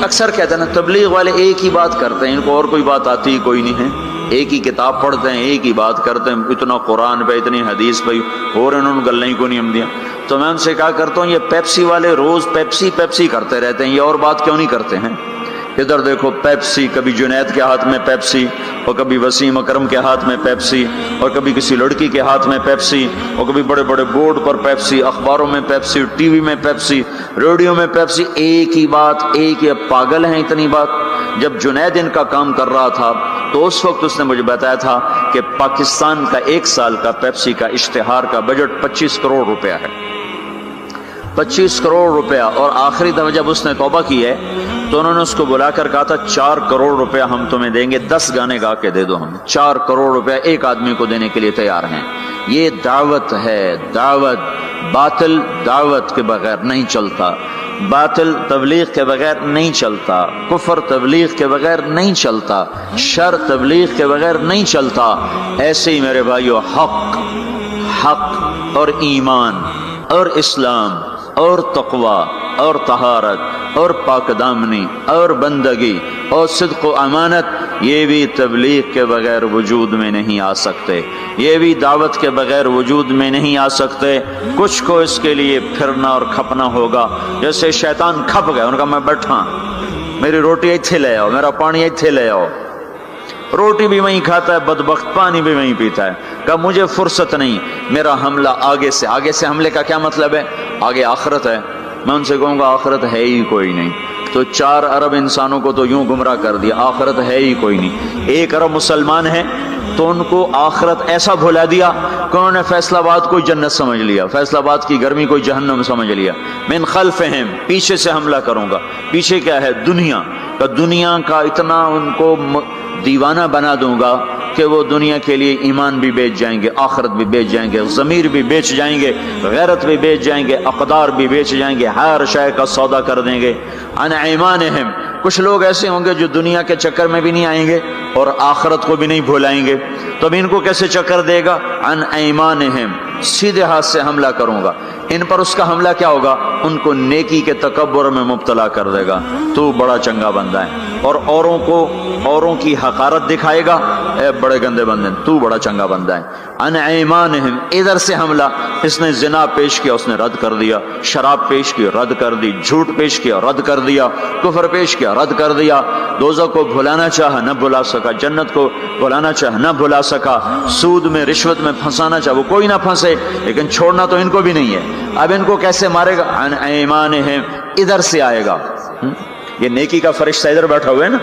اکثر کہتے ہیں نا تبلیغ والے ایک ہی بات کرتے ہیں، ان کو اور کوئی بات آتی ہی کوئی نہیں ہے، ایک ہی کتاب پڑھتے ہیں، ایک ہی بات کرتے ہیں، اتنا قرآن پہ اتنی حدیث پہ اور انہوں نے گلیں کو نہیں ہم دیا۔ تو میں ان سے کہا کرتا ہوں یہ پیپسی والے روز پیپسی پیپسی کرتے رہتے ہیں، یہ اور بات کیوں نہیں کرتے ہیں؟ ادھر دیکھو پیپسی، کبھی جنید کے ہاتھ میں پیپسی، اور کبھی وسیم اکرم کے ہاتھ میں پیپسی، اور کبھی کسی لڑکی کے ہاتھ میں پیپسی، اور کبھی بڑے بڑے بورڈ پر پیپسی، اخباروں میں پیپسی، ٹی وی میں پیپسی، ریڈیو میں پیپسی، ایک ہی بات، ایک ہی۔ پاگل ہیں اتنی بات۔ جب جنید ان کا کام کر رہا تھا تو اس وقت اس نے مجھے بتایا تھا کہ پاکستان کا ایک سال کا پیپسی کا اشتہار کا بجٹ 25 کروڑ روپیہ ہے، 25 کروڑ روپیہ۔ اور آخری دفعہ جب اس نے توبہ کی ہے تو انہوں نے اس کو بلا کر کہا تھا 4 کروڑ روپیہ ہم تمہیں دیں گے، 10 گانے گا کے دے دو، ہم 4 کروڑ روپیہ ایک آدمی کو دینے کے لیے تیار ہیں۔ یہ دعوت ہے، دعوت۔ باطل دعوت کے بغیر نہیں چلتا، باطل تبلیغ کے بغیر نہیں چلتا، کفر تبلیغ کے بغیر نہیں چلتا، شر تبلیغ کے بغیر نہیں چلتا۔ ایسے ہی میرے بھائیو حق اور ایمان اور اسلام اور تقوی اور طہارت اور پاک دامنی اور بندگی اور صدق و امانت، یہ بھی تبلیغ کے بغیر وجود میں نہیں آ سکتے، یہ بھی دعوت کے بغیر وجود میں نہیں آ سکتے۔ کچھ کو اس کے لیے پھرنا اور کھپنا ہوگا۔ جیسے شیطان کھپ گئے، ان کا میں بیٹھا، میری روٹی ایتھے لے آؤ، میرا پانی ایتھے لے آؤ۔ روٹی بھی وہیں کھاتا ہے بدبخت، پانی بھی وہیں پیتا ہے۔ کہا مجھے فرصت نہیں، میرا حملہ آگے سے۔ آگے سے حملے کا کیا مطلب ہے؟ آگے آخرت ہے۔ میں ان سے کہوں گا آخرت ہے ہی کوئی نہیں، تو 4 ارب انسانوں کو تو یوں گمراہ کر دیا، آخرت ہے ہی کوئی نہیں۔ 1 ارب مسلمان ہیں تو ان کو آخرت ایسا بھلا دیا کہ انہوں نے فیصل آباد کو جنت سمجھ لیا، فیصل آباد کی گرمی کو جہنم سمجھ لیا۔ من خلفہم، پیچھے سے حملہ کروں گا۔ پیچھے کیا ہے؟ دنیا کا۔ دنیا کا اتنا ان کو دیوانہ بنا دوں گا کہ وہ دنیا کے لیے ایمان بھی بیچ جائیں گے، آخرت بھی بیچ جائیں گے، ضمیر بھی بیچ جائیں گے، غیرت بھی بیچ جائیں گے، اقدار بھی بیچ جائیں گے، ہر شے کا سودا کر دیں گے۔ عن ایمانہم، کچھ لوگ ایسے ہوں گے جو دنیا کے چکر میں بھی نہیں آئیں گے اور آخرت کو بھی نہیں بھولائیں گے، تو اب ان کو کیسے چکر دے گا؟ عن ایمانہم، سیدھے ہاتھ سے حملہ کروں گا ان پر۔ اس کا حملہ کیا ہوگا؟ ان کو نیکی کے تکبر میں مبتلا کر دے گا، تو بڑا چنگا بندہ ہے، اور اوروں کی حقارت دکھائے گا، اے بڑے گندے بندے، تو بڑا چنگا بندہ ہے۔ عن ایمانہم، ادھر سے حملہ، اس نے زنا پیش کیا، اس نے رد کر دیا، شراب پیش کی، رد کر دی، جھوٹ پیش کیا، رد کر دیا، کفر پیش کیا، رد کر دیا، دوزخ کو بھلانا چاہا نہ بھلا سکا، جنت کو بھلانا چاہا نہ بھلا سکا، سود میں رشوت میں پھنسانا چاہا وہ کوئی نہ پھنسے، لیکن چھوڑنا تو ان کو بھی نہیں ہے۔ اب ان کو کیسے مارے گا؟ عن ایمانہم، ادھر سے آئے گا۔ یہ نیکی کا فرشتہ ادھر بیٹھا ہوا ہے نا،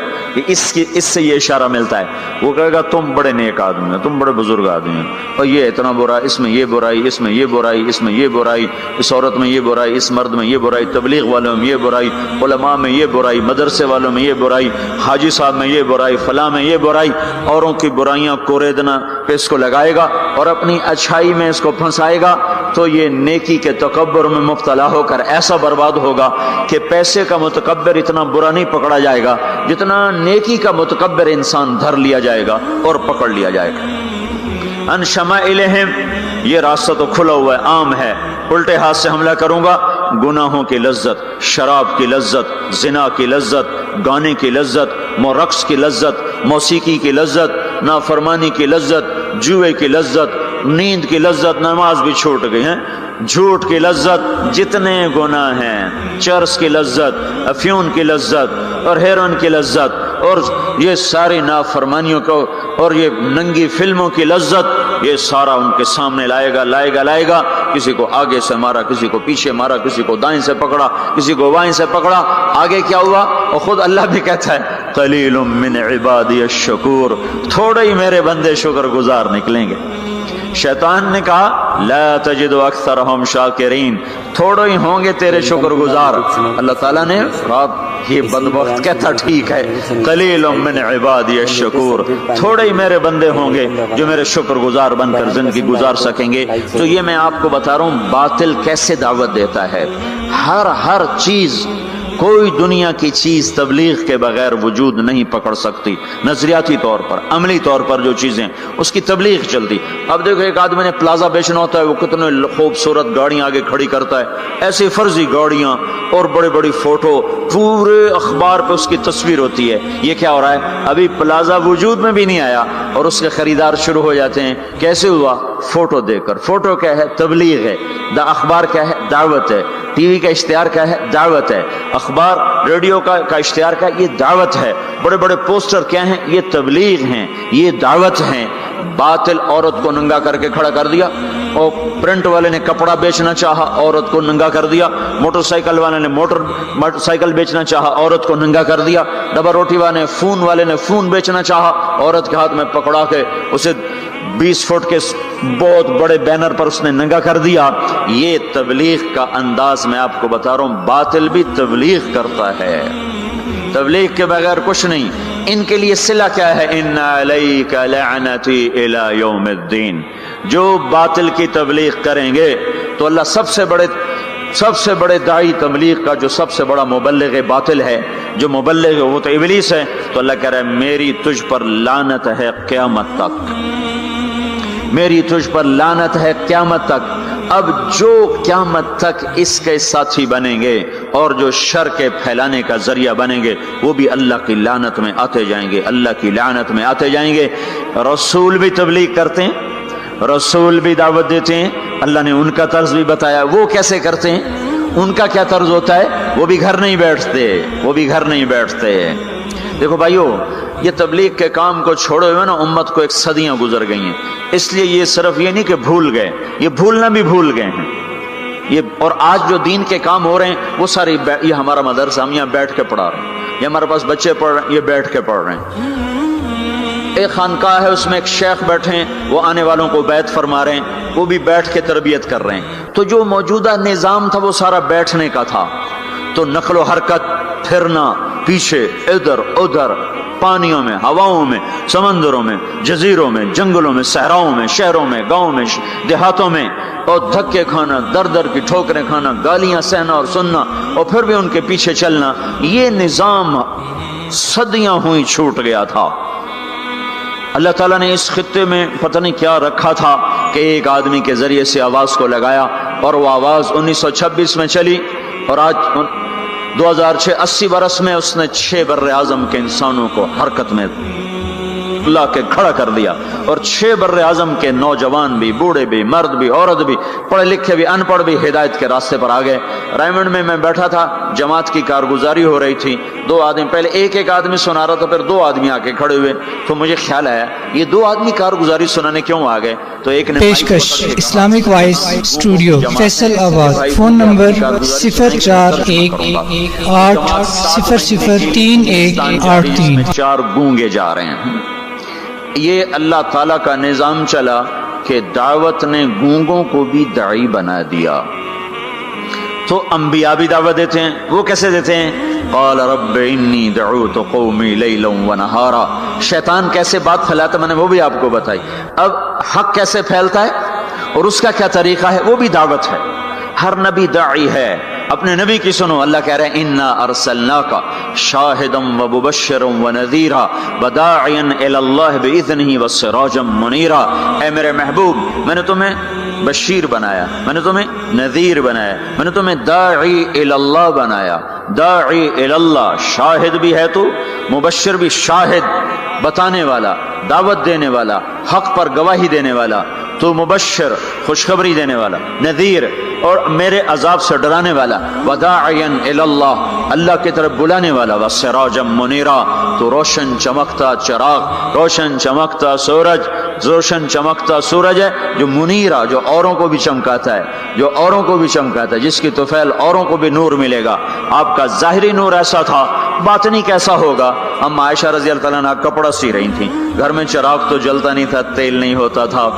اس سے یہ اشارہ ملتا ہے۔ وہ کہے گا تم بڑے نیک آدمی ہو، تم بڑے بزرگ آدمی ہو، اور یہ اتنا برا، اس میں یہ برائی، اس میں یہ برائی، اس میں یہ برائی، اس عورت میں یہ برائی، اس مرد میں یہ برائی، تبلیغ والوں میں یہ برائی، علماء میں یہ برائی، مدرسے والوں میں یہ برائی، حاجی صاحب میں یہ برائی، فلاں میں یہ برائی۔ اوروں کی برائیاں کوریدنا پہ اس کو لگائے گا اور اپنی اچھائی میں اس کو پھنسائے گا، تو یہ نیکی کے تکبر میں مبتلا ہو کر ایسا برباد ہوگا کہ پیسے کا متکبر اتنا برا نہیں پکڑا جائے گا جتنا نیکی کا متکبر انسان دھر لیا جائے گا اور پکڑ لیا جائے گا۔ ان شمائلہم، یہ راستہ تو کھلا ہوا ہے، عام ہے۔ الٹے ہاتھ سے حملہ کروں گا، گناہوں کی لذت، شراب کی لذت، زنا کی لذت، گانے کی لذت، رقص کی لذت، موسیقی کی لذت، نافرمانی کی لذت، جوئے کی لذت، نیند کی لذت، نماز بھی چھوٹ گئی ہیں، جھوٹ کی لذت، جتنے گناہ ہیں، چرس کی لذت، افیون کی لذت اور ہیروئن کی لذت، اور یہ ساری نافرمانیوں کو اور یہ ننگی فلموں کی لذت، یہ سارا ان کے سامنے لائے گا۔ کسی کو آگے سے مارا، کسی کو پیچھے مارا، کسی کو دائیں سے پکڑا، کسی کو بائیں سے پکڑا، آگے کیا ہوا؟ اور خود اللہ بھی کہتا ہے قلیل من عبادی الشکور، تھوڑے ہی میرے بندے شکر گزار نکلیں گے۔ شیطان نے کہا لا تجد اکثرہم شاکرین، تھوڑے ہی ہوں گے تیرے شکر گزار۔ اللہ تعالیٰ نے یہ بدبخت کہتا ٹھیک ہے، قلیل من عبادی الشکور، تھوڑے ہی میرے بندے ہوں گے جو میرے شکر گزار بن کر زندگی گزار سکیں گے۔ تو یہ میں آپ کو بتا رہا ہوں باطل کیسے دعوت دیتا ہے۔ ہر چیز کوئی دنیا کی چیز تبلیغ کے بغیر وجود نہیں پکڑ سکتی. نظریاتی طور پر، عملی طور پر جو چیزیں اس کی تبلیغ چلتی. اب دیکھو ایک آدمی نے پلازا بیچنا ہوتا ہے، وہ کتنے خوبصورت گاڑیاں آگے کھڑی کرتا ہے، ایسی فرضی گاڑیاں اور بڑی بڑی فوٹو، پورے اخبار پہ اس کی تصویر ہوتی ہے. یہ کیا ہو رہا ہے؟ ابھی پلازا وجود میں بھی نہیں آیا اور اس کے خریدار شروع ہو جاتے ہیں. کیسے ہوا؟ فوٹو دیکھ کر. فوٹو کیا ہے؟ تبلیغ ہے. اخبار کیا ہے؟ دعوت ہے. ٹی وی کا اشتہار کیا ہے؟ دعوت ہے. اخبار ریڈیو کا اشتہار کا یہ دعوت ہے. بڑے بڑے پوسٹر کیا ہیں؟ یہ تبلیغ ہیں، یہ دعوت ہیں. باطل عورت کو ننگا کر کے کھڑا کر دیا، اور پرنٹ والے نے کپڑا بیچنا چاہا، عورت کو ننگا کر دیا. موٹر سائیکل والے نے موٹر سائیکل بیچنا چاہا، عورت کو ننگا کر دیا. ڈبا روٹی والے نے فون بیچنا چاہا، عورت کے ہاتھ میں پکڑا کے اسے 20 فٹ کے بہت بڑے بینر پر اس نے ننگا کر دیا. یہ تبلیغ کا انداز میں آپ کو بتا رہا ہوں. باطل بھی تبلیغ کرتا ہے، تبلیغ کے بغیر کچھ نہیں. ان کے لیے صلہ کیا ہے؟ ان علیک لعنتی الی یوم الدین. جو باطل کی تبلیغ کریں گے تو اللہ سب سے بڑے داعی تبلیغ کا، جو سب سے بڑا مبلغ باطل ہے، جو مبلغ ہے وہ تو ابلیس ہے. تو اللہ کہہ رہا ہے میری تجھ پر لعنت ہے قیامت تک، میری تجھ پر لعنت ہے قیامت تک. اب جو قیامت تک اس کے ساتھی بنیں گے اور جو شر کے پھیلانے کا ذریعہ بنیں گے، وہ بھی اللہ کی لعنت میں آتے جائیں گے، اللہ کی لعنت میں آتے جائیں گے. رسول بھی تبلیغ کرتے ہیں، رسول بھی دعوت دیتے ہیں. اللہ نے ان کا طرز بھی بتایا. وہ کیسے کرتے ہیں؟ ان کا کیا طرز ہوتا ہے؟ وہ بھی گھر نہیں بیٹھتے. دیکھو بھائیو، یہ تبلیغ کے کام کو چھوڑے ہوئے نا امت کو ایک صدیاں گزر گئی ہیں. اس لیے یہ صرف یہ نہیں کہ بھول گئے، یہ بھولنا بھی بھول گئے ہیں. یہ اور آج جو دین کے کام ہو رہے ہیں وہ سارے، یہ ہمارا مدرسہ ہم یہاں بیٹھ کے پڑھا رہے ہیں، یہ ہمارے پاس بچے پڑھ رہے ہیں، یہ بیٹھ کے پڑھ رہے ہیں. ایک خانقاہ ہے، اس میں ایک شیخ بیٹھے ہیں، وہ آنے والوں کو بیعت فرما رہے ہیں، وہ بھی بیٹھ کے تربیت کر رہے ہیں. تو جو موجودہ نظام تھا وہ سارا بیٹھنے کا تھا. تو نقل و حرکت، پھرنا پیچھے ادھر ادھر، پانیوں میں، ہواؤں میں، سمندروں میں، جزیروں میں، جنگلوں میں، صحراؤں میں، شہروں میں، گاؤں میں، دیہاتوں میں، اور دھکے کھانا، در در کی ٹھوکریں کھانا، گالیاں سہنا اور سننا، اور پھر بھی ان کے پیچھے چلنا. یہ نظام صدیاں ہوئی چھوٹ گیا تھا. اللہ تعالیٰ نے اس خطے میں پتہ نہیں کیا رکھا تھا کہ ایک آدمی کے ذریعے سے آواز کو لگایا، اور وہ آواز 1926 میں چلی، اور آج 2006 80 برس میں اس نے 6 بر اعظم کے انسانوں کو حرکت میں لا کے کھڑا کر دیا. اور 6 بر اعظم کے نوجوان بھی، بوڑھے بھی، مرد بھی، عورت بھی، پڑھے لکھے بھی، ان پڑھ بھی ہدایت کے راستے پر آ گئے. رائمنڈ میں بیٹھا تھا، جماعت کی کارگزاری ہو رہی تھی. 2 آدمی، پہلے ایک آدمی سنا رہا تھا، پھر 2 آدمی آ کے کھڑے ہوئے. تو مجھے خیال آیا یہ 2 آدمی کارگزاری سنانے کیوں آ گئے؟ تو ایک نے پیشکش اسلامک وائس اسٹوڈیو فیصل آباد. Phone number 0418003183. 4 گونگے جا رہے ہیں. یہ اللہ تعالیٰ کا نظام چلا کہ دعوت نے گونگوں کو بھی داعی بنا دیا. تو انبیاء بھی دعوت دیتے ہیں. وہ کیسے دیتے ہیں؟ قال رب انی دعوت قومی لیلا ونہارا. شیطان کیسے بات پھیلاتا میں نے وہ بھی آپ کو بتائی. اب حق کیسے پھیلتا ہے اور اس کا کیا طریقہ ہے، وہ بھی دعوت ہے. ہر نبی داعی ہے. اپنے نبی کی سنو. اللہ کہہ رہے ہیں انا ارسلناک شاہدا ومبشرا ونذیرا وداعیا الی اللہ باذنہ وسراجا منیرا. اے میرے محبوب، میں نے تمہیں بشیر بنایا، میں نے تمہیں نذیر بنایا، میں نے تمہیں داعی الی اللہ بنایا. داعی الی اللہ، شاہد بھی ہے تو، مبشر بھی، شاہد بتانے والا، دعوت دینے والا، حق پر گواہی دینے والا. تو مبشر، خوشخبری دینے والا، نذیر اور میرے عذاب سے ڈرانے والا، وداعیا الی اللہ، اللہ کی طرف بلانے والا، وسراجا منیرا، تو روشن چمکتا چراغ، روشن چمکتا سورج. روشن چمکتا سورج ہے جو منیرا، جو اوروں کو بھی چمکاتا ہے، جو اوروں کو بھی چمکاتا ہے، جس کی طفیل اوروں کو بھی نور ملے گا. آپ کا ظاہری نور ایسا تھا، باطنی کیسا ہوگا؟ ہم عائشہ رضی اللہ تعالیٰ عنہ کپڑا سی رہی تھیں، گھر میں چراغ تو جلتا نہیں تھا، تیل نہیں ہوتا تھا،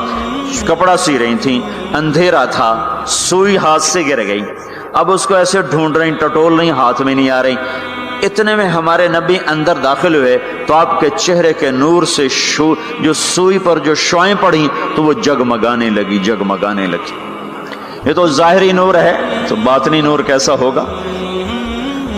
کپڑا سی رہی تھیں، اندھیرا تھا، سوئی ہاتھ سے گر گئی. اب اس کو ایسے ڈھونڈ رہی، ٹٹول رہی، ہاتھ میں نہیں آ رہی. اتنے میں ہمارے نبی اندر داخل ہوئے تو آپ کے چہرے کے نور سے جو سوئی پر جو شعائیں پڑیں تو وہ جگمگانے لگی، جگمگانے لگی. یہ تو ظاہری نور ہے، تو باطنی نور کیسا ہوگا؟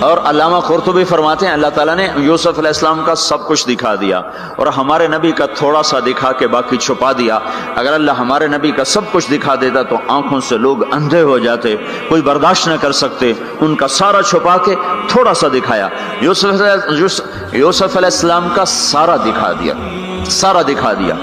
اور علامہ قرطبی فرماتے ہیں اللہ تعالیٰ نے یوسف علیہ السلام کا سب کچھ دکھا دیا اور ہمارے نبی کا تھوڑا سا دکھا کے باقی چھپا دیا. اگر اللہ ہمارے نبی کا سب کچھ دکھا دیتا تو آنکھوں سے لوگ اندھے ہو جاتے, کوئی برداشت نہ کر سکتے. ان کا سارا چھپا کے تھوڑا سا دکھایا. یوسف علیہ السلام کا سارا دکھا دیا,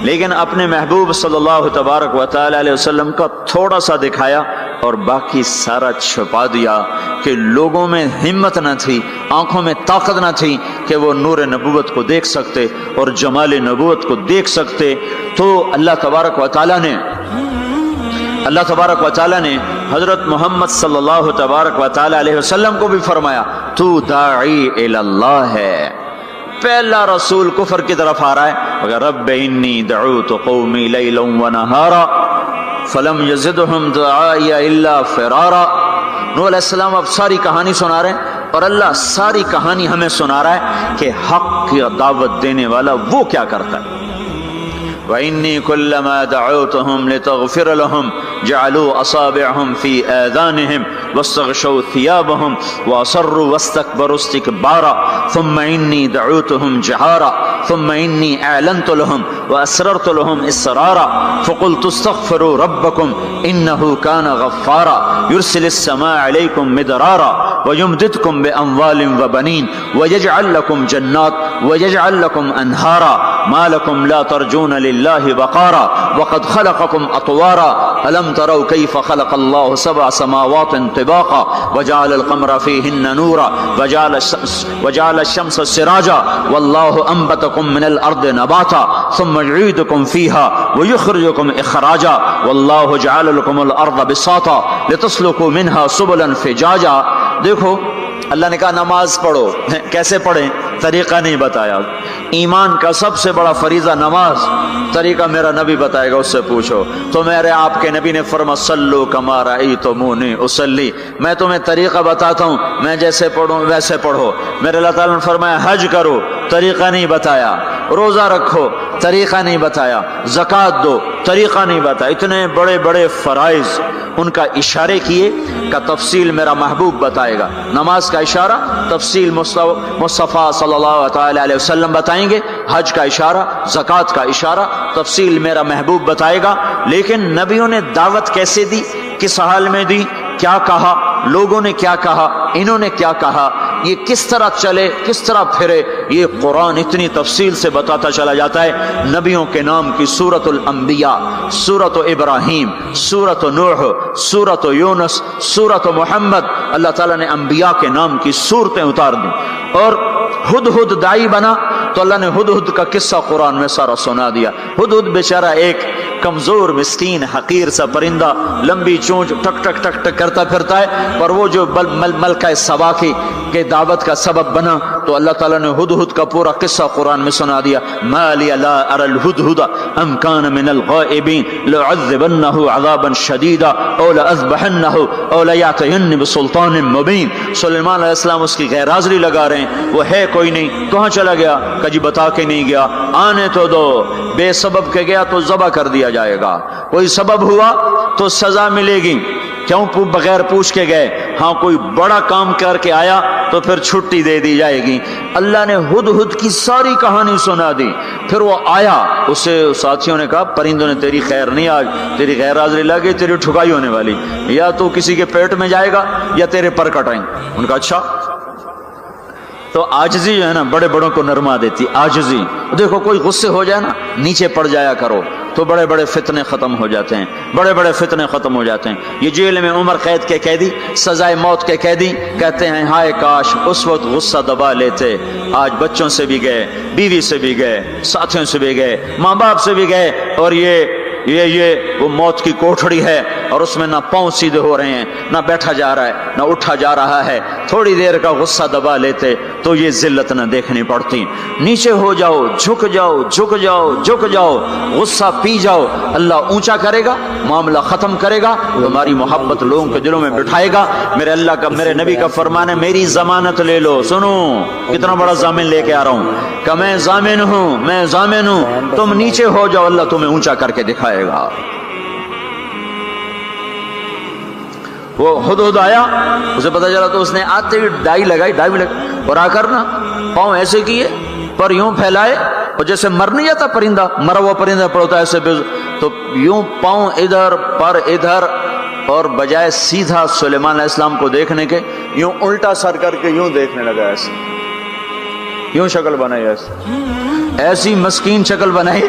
لیکن اپنے محبوب صلی اللہ تبارک و تعالی علیہ وسلم کا تھوڑا سا دکھایا اور باقی سارا چھپا دیا کہ لوگوں میں ہمت نہ تھی, آنکھوں میں طاقت نہ تھی کہ وہ نور نبوت کو دیکھ سکتے اور جمال نبوت کو دیکھ سکتے. تو اللہ تبارک و تعالی نے حضرت محمد صلی اللہ تبارک و تعالی علیہ وسلم کو بھی فرمایا تو داعی الی اللہ ہے. پہلا رسول کفر کی طرف آ رہا ہے, رب انی دعوت قومی لیلا ونہارا فلم یزدہم دعائی الا فرارا. نوح علیہ السلام اب ساری کہانی سنا رہے ہیں اور اللہ ساری کہانی ہمیں سنا رہا ہے کہ حق کی دعوت دینے والا وہ کیا کرتا ہے. وَإِنِّي كُلَّمَا دَعَوْتُهُمْ لِتَغْفِرَ لَهُمْ جَعَلُوا أَصَابِعَهُمْ فِي آذَانِهِمْ وَاسْتَغْشَوْا ثِيَابَهُمْ وَأَصَرُّوا وَاسْتَكْبَرُوا اسْتِكْبَارًا ثُمَّ إِنِّي دَعَوْتُهُمْ جَهَارًا ثُمَّ إِنِّي أَعْلَنْتُ لَهُمْ وَأَسْرَرْتُ لَهُمْ إِسْرَارًا فَقُلْتُ اسْتَغْفِرُوا رَبَّكُمْ إِنَّهُ كَانَ غَفَّارًا يُرْسِلِ السَّمَاءَ عَلَيْكُمْ مِدْرَارًا وَيُمْدِدْكُمْ بِأَمْوَالٍ وَبَنِينَ وَيَجْعَلْ لَكُمْ جَنَّاتٍ وَيَجْعَلْ لَكُمْ أَنْهَارًا مَا لَكُمْ لَا تَرْجُونَ لِلَّهِ وَقَارًا وَقَدْ خَلَقَكُمْ أَطْوَارًا أَلَمْ تَرَوْا كَيْفَ خَلَقَ اللَّهُ سَبْعَ سَمَاوَاتٍ طِبَاقًا وَجَعَلَ الْقَمَرَ فِيهِنَّ نُورًا وَجَعَلَ الشَّمْسَ سِرَاجًا وَاللَّهُ أَنبَتَكُم مِّنَ الْأَرْضِ نَبَاتًا ثُمَّ يُعِيدُكُم فِيهَا وَيُخْرِجُكُم إِخْرَاجًا وَاللَّهُ جَعَلَ لَكُمُ الْأَرْضَ بِسَاطًا لِتَسْلُكُوا مِنْهَا سُبُلًا فِجَاجًا. دیکھو اللہ نے کہا نماز پڑھو, کیسے پڑھیں طریقہ نہیں بتایا. ایمان کا سب سے بڑا فریضہ نماز, طریقہ میرا نبی بتائے گا, اس سے پوچھو. تو میرے آپ کے نبی نے فرمایا صلو کما رأیتمونی اصلی, میں تمہیں طریقہ بتاتا ہوں, میں جیسے پڑھوں ویسے پڑھو. میرے اللہ تعالیٰ نے فرمایا حج کرو, طریقہ نہیں بتایا. روزہ رکھو, طریقہ نہیں بتایا. زکوٰۃ دو, طریقہ نہیں بتایا. اتنے بڑے بڑے فرائض ان کا اشارے کیے کا تفصیل میرا محبوب بتائے گا. نماز کا اشارہ تفصیل مصطفیٰ صلی اللہ تعالی علیہ وسلم بتائیں گے. حج کا اشارہ, زکوٰۃ کا اشارہ تفصیل میرا محبوب بتائے گا. لیکن نبیوں نے دعوت کیسے دی, کس حال میں دی, کیا کہا, لوگوں نے کیا کہا, انہوں نے کیا کہا, یہ کس طرح چلے, کس طرح پھرے, یہ قرآن اتنی تفصیل سے بتاتا چلا جاتا ہے. نبیوں کے نام کی سورۃ الانبیاء, سورۃ ابراہیم, سورۃ نوح, سورۃ یونس, سورۃ محمد, اللہ تعالیٰ نے انبیاء کے نام کی سورتیں اتار دیں. اور ہدہد دائی بنا تو اللہ نے ہدہد کا قصہ قرآن میں سارا سنا دیا. ہدہد بیچارہ ایک کمزور مسکین حقیر سا پرندہ, لمبی چونچ, ٹک ٹک ٹک ٹک کرتا پھرتا ہے, پر وہ جو ملکہ سبا کے دعوت کا سبب بنا تو اللہ تعالیٰ نے ہدہد کا پورا قصہ قرآن میں سنا دیا. ما لی لا اری الہدہد ام کان من الغائبین لأعذبنہ عذابا شدیدا او لأذبحنہ او لیأتینی بسلطان مبین. سلیمان علیہ السلام اس کی غیر حاضری لگا رہے ہیں, وہ ہے کوئی نہیں, کہاں چلا گیا, کہ جی بتا کے نہیں گیا, آنے تو دو, بے سبب کے گیا تو ذبح کر دیا جائے گا, کوئی سبب ہوا تو سزا ملے گی. کیوں بغیر پوچھ کے گئے, ہاں کوئی بڑا کام کر کے آیا تو پھر چھٹی دے دی جائے گی. اللہ نے ہدہد کی ساری کہانی سنا دی. پھر وہ آیا, اسے ساتھیوں نے کہا پرندوں نے تیری خیر نہیں, آج تیری غیر حاضری لگی, تیری ٹھکائی ہونے والی, یا تو کسی کے پیٹ میں جائے گا یا تیرے پر کٹائیں. ان کا اچھا. تو عاجزی جو ہے نا بڑے بڑوں کو نرما دیتی. عاجزی دیکھو, کوئی غصے ہو جائے نا نیچے پڑ جایا کرو تو بڑے بڑے فتنے ختم ہو جاتے ہیں, بڑے بڑے فتنے ختم ہو جاتے ہیں. یہ جیل میں عمر قید کے قیدی, سزائے موت کے قیدی کہتے ہیں ہائے کاش اس وقت غصہ دبا لیتے, آج بچوں سے بھی گئے, بیوی سے بھی گئے, ساتھیوں سے بھی گئے, ماں باپ سے بھی گئے, اور یہ وہ موت کی کوٹھڑی ہے اور اس میں نہ پاؤں سیدھے ہو رہے ہیں, نہ بیٹھا جا رہا ہے, نہ اٹھا جا رہا ہے. تھوڑی دیر کا غصہ دبا لیتے تو یہ ذلت نہ دیکھنی پڑتی. نیچے ہو جاؤ, جھک جاؤ, جھک جاؤ, جھک جاؤ, غصہ پی جاؤ, اللہ اونچا کرے گا, معاملہ ختم کرے گا, ہماری محبت لوگوں کے دلوں میں بٹھائے گا. میرے اللہ کا, میرے نبی کا فرمان ہے میری ضمانت لے لو. سنو کتنا بڑا ضامن لے کے آ رہا ہوں کہ میں ضامن ہوں, میں ضامن ہوں, تم نیچے ہو جاؤ, اللہ تمہیں اونچا کر کے دکھائے گا. وہ ہدہد آیا، اسے پتہ چلا تو اس نے آتے ہی ڈائی لگائی اور آ کر نا پاؤں ایسے کیے پر یوں پھیلائے، اور جیسے مر نہیں جاتا پرندہ، مرا ہوا پرندہ پڑتا ہے ایسے، تو یوں پاؤں ادھر پر ادھر، اور بجائے سیدھا سلیمان علیہ السلام کو دیکھنے کے یوں الٹا سر کر کے یوں دیکھنے لگا، ایسے یوں شکل بنائی، ایسی مسکین شکل بنائی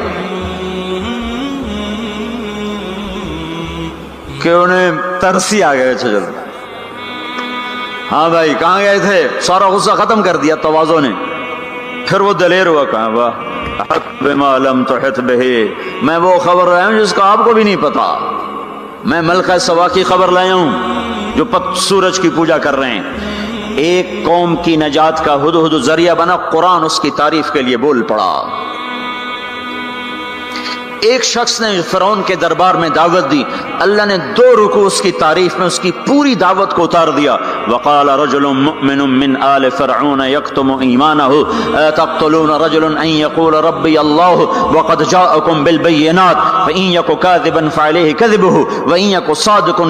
کہ انہیں ترسی آ گئے. چلو ہاں بھائی کہاں گئے تھے؟ سارا غصہ ختم کر دیا تواضع نے. پھر وہ دلیر ہوا، کہا واہ بما لم تحط بہ، میں وہ خبر لایا ہوں جس کا آپ کو بھی نہیں پتا. میں ملکہ سوا کی خبر لایا ہوں جو سورج کی پوجا کر رہے ہیں. ایک قوم کی نجات کا ہدہد ذریعہ بنا، قرآن اس کی تعریف کے لیے بول پڑا. ایک شخص نے فرعون کے دربار میں دعوت دی، اللہ نے 2 رکوع اس کی تعریف میں اس کی پوری دعوت کو اتار دیا. وقال رجل مؤمن من آل فرعون يكتم ایمانه تقتلون رجلا ان يقول ربي الله وقد جاءكم بالبينات فان يك كاذبا فعليه كذبه وان يك صادقا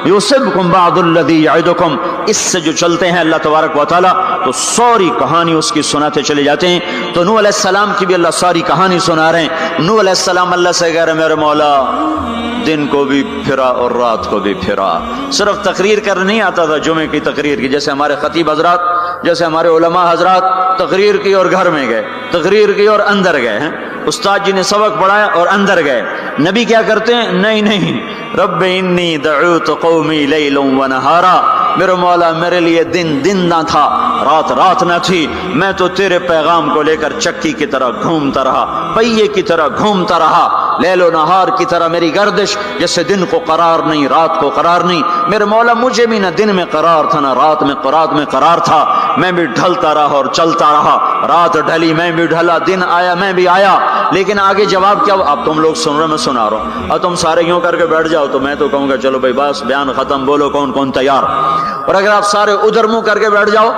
يصبكم بعض الذي يعدكم. اس سے جو چلتے ہیں اللہ تبارک و تعالی تو ساری کہانی اس کی سناتے چلے جاتے ہیں. تو نوح علیہ السلام کی بھی اللہ ساری کہانی سنا رہے ہیں. نوح علیہ السلام اللہ سے کہہ رہے میرے مولا دن کو بھی پھرا اور رات کو بھی پھرا. صرف تقریر کرنے نہیں آتا تھا جمعے کی تقریر کی، جیسے ہمارے خطیب حضرات، جیسے ہمارے علماء حضرات تقریر کی اور گھر میں گئے، تقریر کی اور اندر گئے ہیں. استاد جی نے سبق پڑھایا اور اندر گئے. نبی کیا کرتے ہیں؟ نہیں، رب انی دعوت قومی لیلا ونہارا، میرے مولا میرے لیے دن نہ تھا، رات نہ تھی، میں تو تیرے پیغام کو لے کر چکی کی طرح گھومتا رہا، پہیے کی طرح گھومتا رہا، لیل و نہار کی طرح میری گردش، جیسے دن کو قرار نہیں رات کو قرار نہیں. میرے مولا مجھے بھی نہ دن میں قرار تھا نہ رات میں قرار تھا، میں بھی ڈھلتا رہا اور چلتا رہا. رات ڈھلی میں بھی ڈھلا، دن آیا میں بھی آیا. لیکن آگے جواب کیا؟ اب تم لوگ سن رہے میں سنا رہا ہوں، اور تم سارے یوں کر کے بیٹھ جاؤ تو میں تو کہوں گا چلو بھائی بس بیان ختم، بولو کون تیار. اور اگر آپ سارے ادھر منہ کر کے بیٹھ جاؤ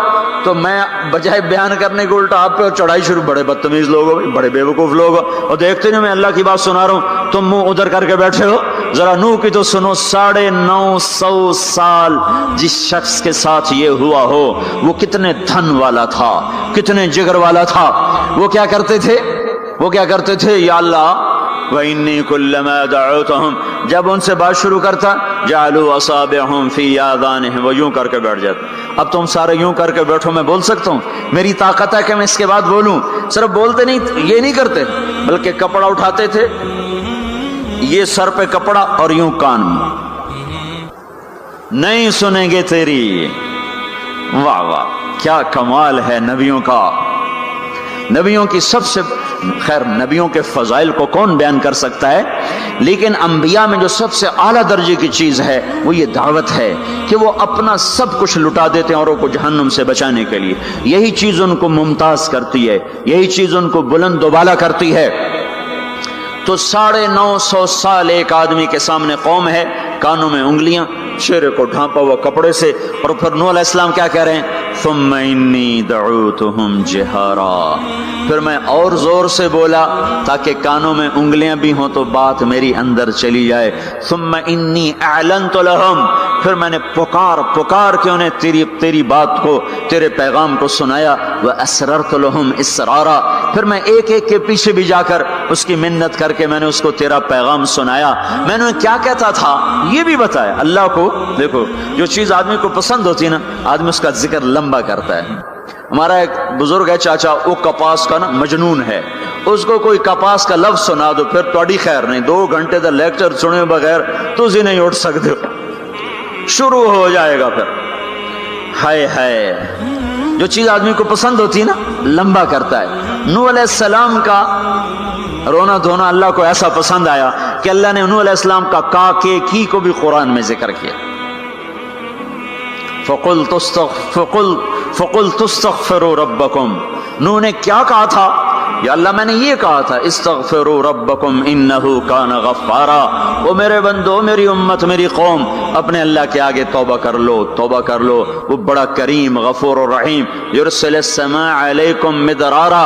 تو میں بجائے بیان کرنے کو الٹا آپ پہ چڑھائی شروع. بڑے بدتمیز لوگ ہو، بڑے بے وقوف لوگ ہو، اور دیکھتے نہیں میں اللہ کی بات سنا رہا ہوں، تم منہ ادھر کر کے بیٹھے ہو. ذرا نوح کی تو سنو. 950 سال جس شخص کے ساتھ یہ ہوا ہو وہ کتنے دھن والا تھا، کتنے جگر والا تھا. وہ کیا کرتے تھے؟ یا اللہ وَإِنِّي كُلَّمَا دَعَوْتُهُمْ، جب ان سے بات شروع کرتا جَعَلُوا أَصَابِعَهُمْ فِي آذَانِهِمْ، وہ یوں کر کے بیٹھ جاتا. اب تم سارے یوں کر کے بیٹھو، میں بول سکتا ہوں؟ میری طاقت ہے کہ میں اس کے بعد بولوں. صرف بولتے نہیں، یہ نہیں کرتے، بلکہ کپڑا اٹھاتے تھے، یہ سر پہ کپڑا اور یوں کان میں، نہیں سنیں گے تیری. واہ واہ کیا کمال ہے نبیوں کا. نبیوں کی سب سے خیر، نبیوں کے فضائل کو کون بیان کر سکتا ہے، لیکن انبیاء میں جو سب سے اعلیٰ درجے کی چیز ہے وہ یہ دعوت ہے کہ وہ اپنا سب کچھ لٹا دیتے ہیں اوروں کو جہنم سے بچانے کے لیے. یہی چیز ان کو ممتاز کرتی ہے، یہی چیز ان کو بلند و بالا کرتی ہے. تو 950 سال ایک آدمی کے سامنے قوم ہے، کانوں میں انگلیاں، چہرے کو ڈھانپا ہوا کپڑے سے، اور پھر نوح علیہ السلام کیا کہہ رہے ہیں؟ ثم انی دعوتہم جہارا، پھر میں اور زور سے بولا تاکہ کانوں میں انگلیاں بھی ہوں تو بات میری اندر چلی جائے. ثم انی اعلنت لہم، پھر میں نے پکار کے انہیں تیری بات کو، تیرے پیغام کو سنایا. واسررت لہم اسرارا، پھر میں ایک کے پیچھے بھی جا کر اس کی منت کر کے میں نے اس کو تیرا پیغام سنایا. میں نے کیا کہتا تھا یہ بھی بتایا. اللہ کو دیکھو، جو چیز آدمی کو پسند ہوتی ہے نا، آدمی اس کا ذکر لمبا کرتا ہے. ہمارا ایک بزرگ ہے چاچا، وہ کپاس کا نا مجنون ہے. اس کو کوئی کپاس کا لفظ سنا دو پھر تھوڑی خیر نہیں، 2 گھنٹے تک لیکچر سنے بغیر تسی نہیں اٹھ سکتے ہو، شروع ہو جائے گا. پھر ہائے جو چیز آدمی کو پسند ہوتی ہے نا لمبا کرتا ہے. نوح علیہ السلام کا رونا دھونا اللہ کو ایسا پسند آیا کہ اللہ نے نوح علیہ السلام کا کا کے کی کو بھی قرآن میں ذکر کیا. فَقُلْتُ اسْتَغْفِرُوا رَبَّكُمْ، نوح نے کیا کہا تھا؟ یا اللہ میں نے یہ کہا تھا استغفروا ربکم انہ کان غفارا، او میرے بندو، میری امت، میری قوم، اپنے اللہ کے آگے توبہ کر لو، وہ بڑا کریم غفور الرحیم. یرسل السماء علیکم مدرارا،